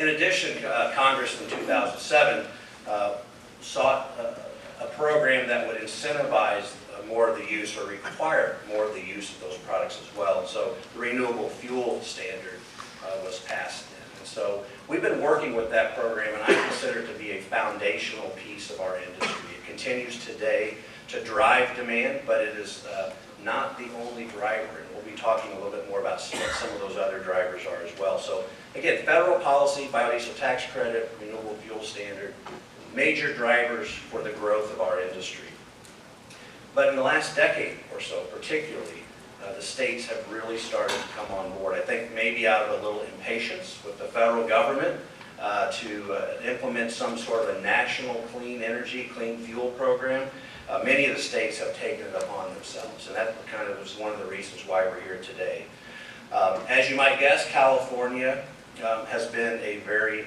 In addition, Congress in 2007 sought a program that would incentivize more of the use or require more of the use of those products as well. And so the Renewable Fuel Standard was passed. And so we've been working with that program, and I consider it to be a foundational piece of our industry. It continues today to drive demand, but it is not the only driver. And we'll be talking a little bit more about what some of those other drivers are as well. So again, federal policy, biodiesel tax credit, renewable fuel standard, major drivers for the growth of our industry. But in the last decade or so, particularly, the states have really started to come on board. I think maybe out of a little impatience with the federal government to implement some sort of a national clean energy, clean fuel program. Many of the states have taken it upon themselves, and that kind of was one of the reasons why we're here today. As you might guess, California has been a very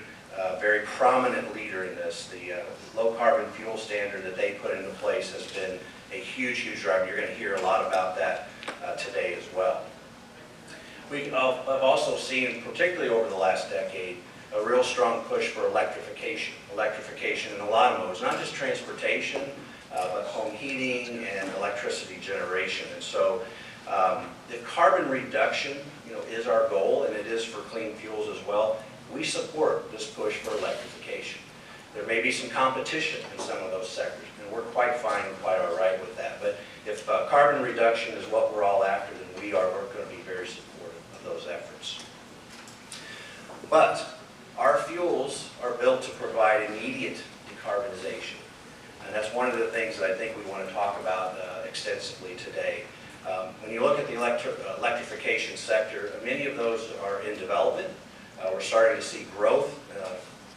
prominent leader in this. The low carbon fuel standard that they put into place has been a huge, huge driver. You're going to hear a lot about that today as well. We have also seen, particularly over the last decade, a real strong push for electrification. Electrification in a lot of modes, not just transportation, but home heating and electricity generation. And so if carbon reduction is our goal, and it is for clean fuels as well, we support this push for electrification. There may be some competition in some of those sectors, and we're quite fine and quite all right with that. But if carbon reduction is what we're all after, then we're going to be very supportive of those efforts. But our fuels are built to provide immediate decarbonization. And that's one of the things that I think we want to talk about extensively today. When you look at the electrification sector, many of those are in development. We're starting to see growth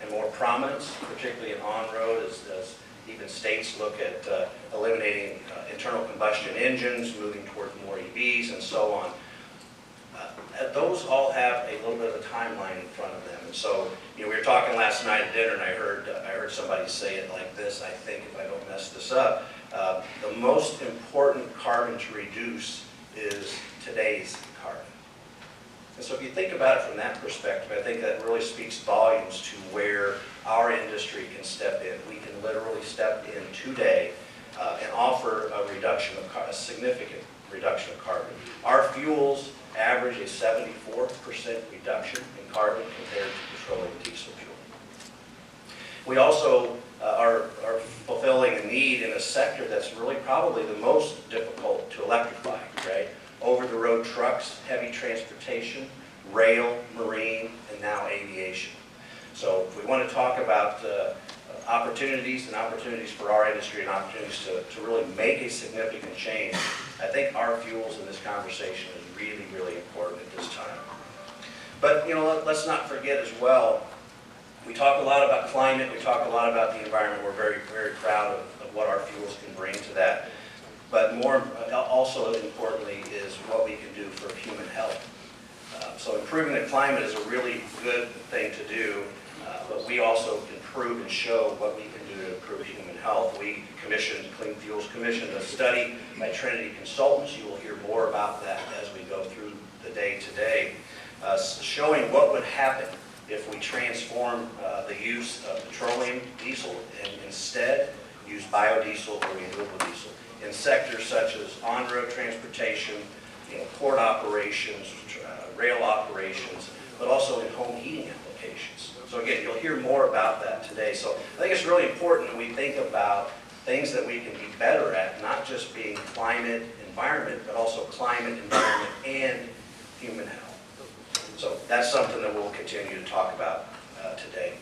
and more prominence, particularly in on-road, as even states look at eliminating internal combustion engines, moving towards more EVs, and so on. Those all have a little bit of a timeline in front of them. And so, we were talking last night at dinner, and I heard somebody say it like this, I think, if I don't mess this up. The most important carbon to reduce is today's carbon. And so if you think about it from that perspective, I think that really speaks volumes to where our industry can step in. We can literally step in today and offer a significant reduction of carbon. Our fuels average a 74% reduction in carbon compared to petroleum diesel fuel. We also are fulfilling a need in a sector that's really probably the most difficult to electrify, right? Over-the-road trucks, heavy transportation, rail, marine, and now aviation. So if we want to talk about opportunities for our industry and opportunities to really make a significant change, I think our fuels in this conversation is really, really important at this time. But let's not forget as well, we talk a lot about climate, we talk a lot about the environment. We're very, very proud of what our fuels can bring to that. But also importantly is what we can do for human health. So improving the climate is a really good thing to do, but we also can prove and show what we can do to improve human health. We Clean Fuels commissioned a study by Trinity Consultants. You will hear more about that as we go through the day today, showing what would happen if we transform the use of petroleum diesel and instead use biodiesel or renewable diesel in sectors such as on-road transportation, port operations, rail operations, but also in home heating applications. So again, you'll hear more about that today. So I think it's really important that we think about things that we can be better at, not just being climate, environment, but also climate, environment, and human health. So that's something that we'll continue to talk about today.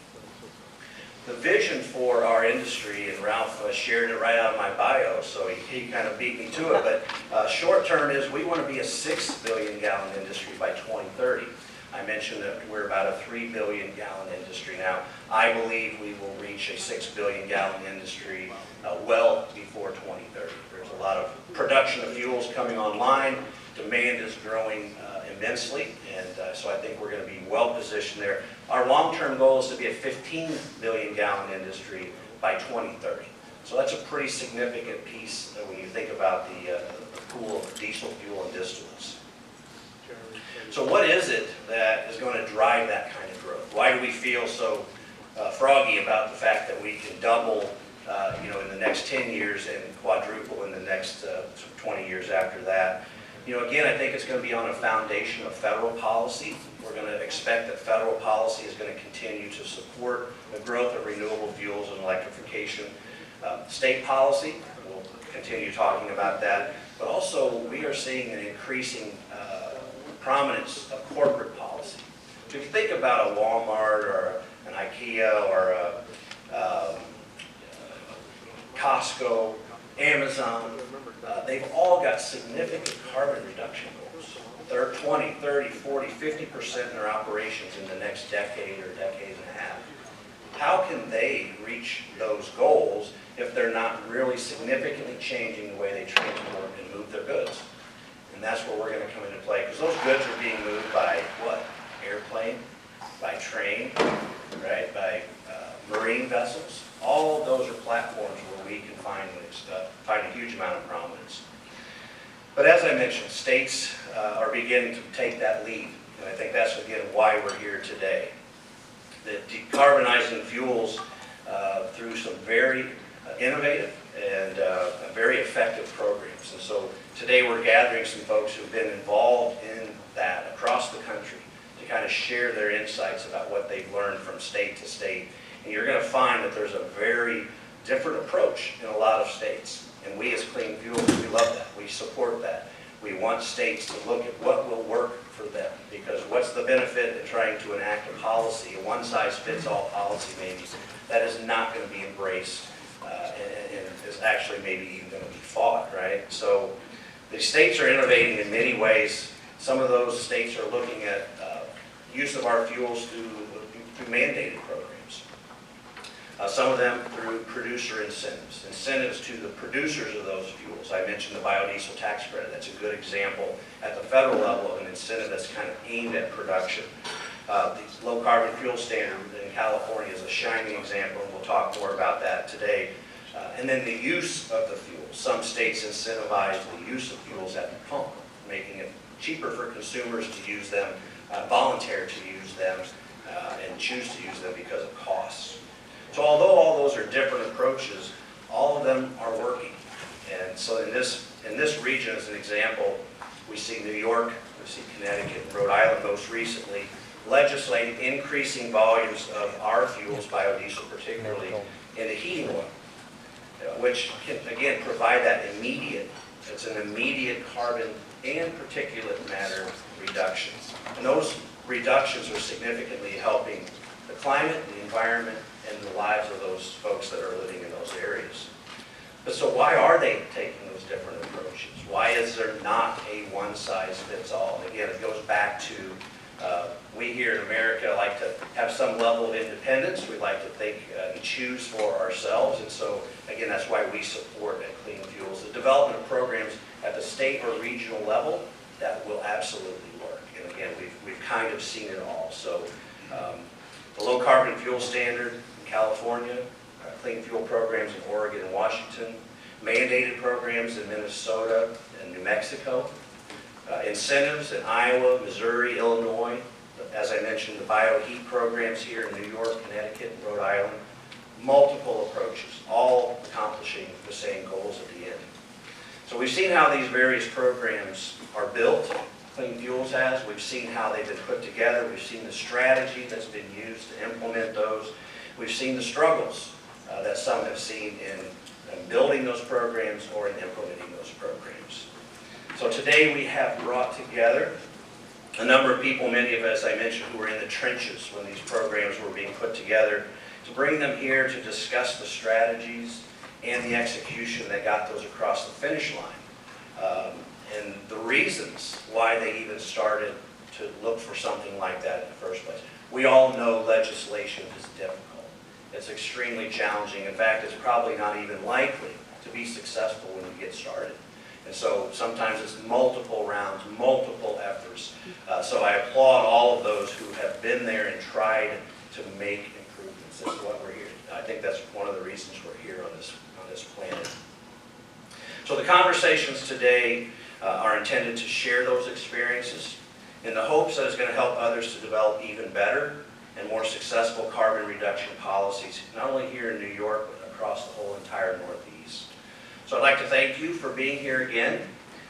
The vision for our industry, and Ralph shared it right out of my bio, so he kind of beat me to it, but short term is we want to be a 6 billion gallon industry by 2030. I mentioned that we're about a 3 billion gallon industry now. I believe we will reach a 6 billion gallon industry well before 2030. There's a lot of production of fuels coming online. Demand is growing immensely, and so I think we're going to be well positioned there. Our long-term goal is to be a 15 billion gallon industry by 2030. So that's a pretty significant piece when you think about the pool of diesel fuel and distillates. So what is it that is going to drive that kind of growth? Why do we feel so froggy about the fact that we can double in the next 10 years and quadruple in the next 20 years after that? Again, I think it's going to be on a foundation of federal policy. We're going to expect that federal policy is going to continue to support the growth of renewable fuels and electrification. State policy, we'll continue talking about that, but also we are seeing an increasing prominence of corporate policy. So if you think about a Walmart or an IKEA or a Costco, Amazon, they've all got significant carbon reduction goals. They're 20, 30, 40, 50% in their operations in the next decade or decade and a half. How can they reach those goals if they're not really significantly changing the way they transport and move their goods? And that's where we're going to come into play, because those goods are being moved by what? Airplane, by train, right? By marine vessels. All of those are platforms where we can find a huge amount of prominence. But as I mentioned, states are beginning to take that lead, and I think that's again why we're here today. The decarbonizing fuels through some very innovative and very effective programs. And so today we're gathering some folks who've been involved in that across the country to kind of share their insights about what they've learned from state to state. And you're going to find that there's a very different approach in a lot of states. And we as Clean Fuels, we love that. We support that. We want states to look at what will work for them. Because what's the benefit in trying to enact a policy, a one-size-fits-all policy maybe, that is not going to be embraced and is actually maybe even going to be fought, right? So the states are innovating in many ways. Some of those states are looking at use of our fuels through mandated programs. Some of them through producer incentives, incentives to the producers of those fuels. I mentioned the biodiesel tax credit. That's a good example at the federal level of an incentive that's kind of aimed at production. The low carbon fuel standard in California is a shining example, and we'll talk more about that today. And then the use of the fuels. Some states incentivize the use of fuels at the pump, making it cheaper for consumers to use them, voluntary to use them, and choose to use them because of costs. So although all those are different approaches, all of them are working. And so in this region, as an example, we see New York, we see Connecticut, and Rhode Island most recently, legislating increasing volumes of our fuels, biodiesel particularly, in the heating oil, which can, again, provide that it's an immediate carbon and particulate matter reduction. And those reductions are significantly helping the climate, the environment, and the lives of those folks that are living in those areas. But so why are they taking those different approaches? Why is there not a one-size-fits-all? Again, it goes back to we here in America like to have some level of independence. We like to think and choose for ourselves. And so, again, that's why we support at Clean Fuels the development of programs at the state or regional level that will absolutely work. And again, we've kind of seen it all. So the low carbon fuel standard in California, clean fuel programs in Oregon and Washington, mandated programs in Minnesota and New Mexico, incentives in Iowa, Missouri, Illinois, as I mentioned, the bioheat programs here in New York, Connecticut, and Rhode Island, multiple approaches, all accomplishing the same goals at the end. So we've seen how these various programs are built. Clean Fuels has. We've seen how they've been put together. We've seen the strategy that's been used to implement those. We've seen the struggles that some have seen in building those programs or in implementing those programs. So today we have brought together a number of people, many of us, I mentioned, who were in the trenches when these programs were being put together, to bring them here to discuss the strategies and the execution that got those across the finish line. And the reasons why they even started to look for something like that in the first place. We all know legislation is difficult. It's extremely challenging. In fact, it's probably not even likely to be successful when you get started. And so sometimes it's multiple rounds, multiple efforts. So I applaud all of those who have been there and tried to make improvements. That's what we're here. I think that's one of the reasons we're here on this planet. So the conversations today are intended to share those experiences in the hopes that it's going to help others to develop even better and more successful carbon reduction policies, not only here in New York, but across the whole entire Northeast. So I'd like to thank you for being here again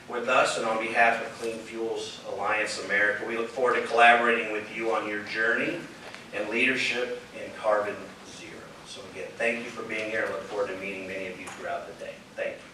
with us, and on behalf of Clean Fuels Alliance America, we look forward to collaborating with you on your journey and leadership in carbon zero. So again, thank you for being here. I look forward to meeting many of you throughout the day. Thank you.